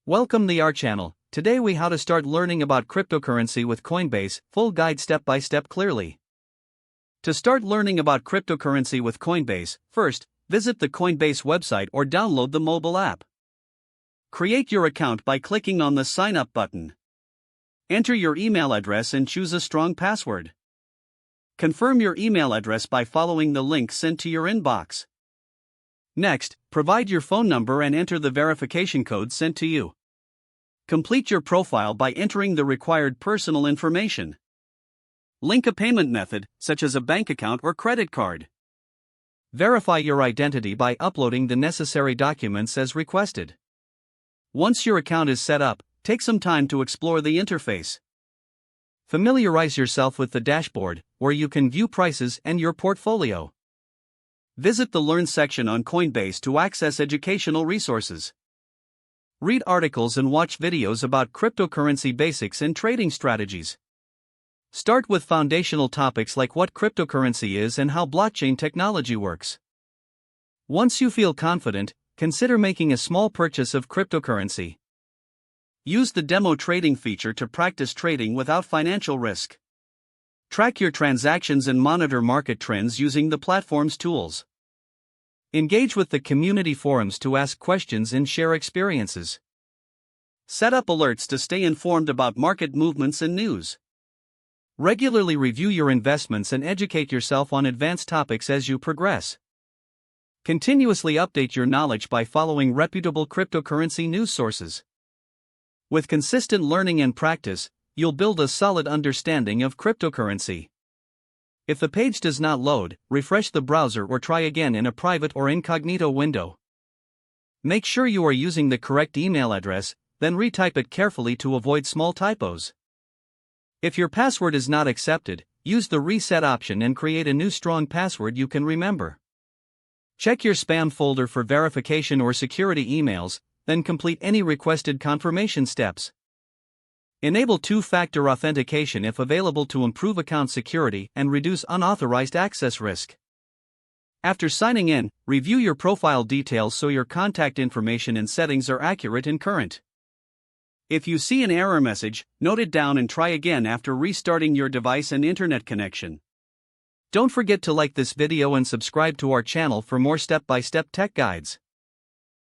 Welcome to our channel. Today we how to start learning about cryptocurrency with Coinbase, full guide step by step clearly. To start learning about cryptocurrency with Coinbase, first, visit the Coinbase website or download the mobile app. Create your account by clicking on the sign up button. Enter your email address and choose a strong password. Confirm your email address by following the link sent to your inbox. Next, provide your phone number and enter the verification code sent to you. Complete your profile by entering the required personal information. Link a payment method, such as a bank account or credit card. Verify your identity by uploading the necessary documents as requested. Once your account is set up, take some time to explore the interface. Familiarize yourself with the dashboard, where you can view prices and your portfolio. Visit the Learn section on Coinbase to access educational resources. Read articles and watch videos about cryptocurrency basics and trading strategies. Start with foundational topics like what cryptocurrency is and how blockchain technology works. Once you feel confident, consider making a small purchase of cryptocurrency. Use the demo trading feature to practice trading without financial risk. Track your transactions and monitor market trends using the platform's tools. Engage with the community forums to ask questions and share experiences. Set up alerts to stay informed about market movements and news. Regularly review your investments and educate yourself on advanced topics as you progress. Continuously update your knowledge by following reputable cryptocurrency news sources. With consistent learning and practice, you'll build a solid understanding of cryptocurrency. If the page does not load, refresh the browser or try again in a private or incognito window. Make sure you are using the correct email address, then retype it carefully to avoid small typos. If your password is not accepted, use the reset option and create a new strong password you can remember. Check your spam folder for verification or security emails, then complete any requested confirmation steps. Enable two-factor authentication if available to improve account security and reduce unauthorized access risk. After signing in, review your profile details so your contact information and settings are accurate and current. If you see an error message, note it down and try again after restarting your device and internet connection. Don't forget to like this video and subscribe to our channel for more step-by-step tech guides.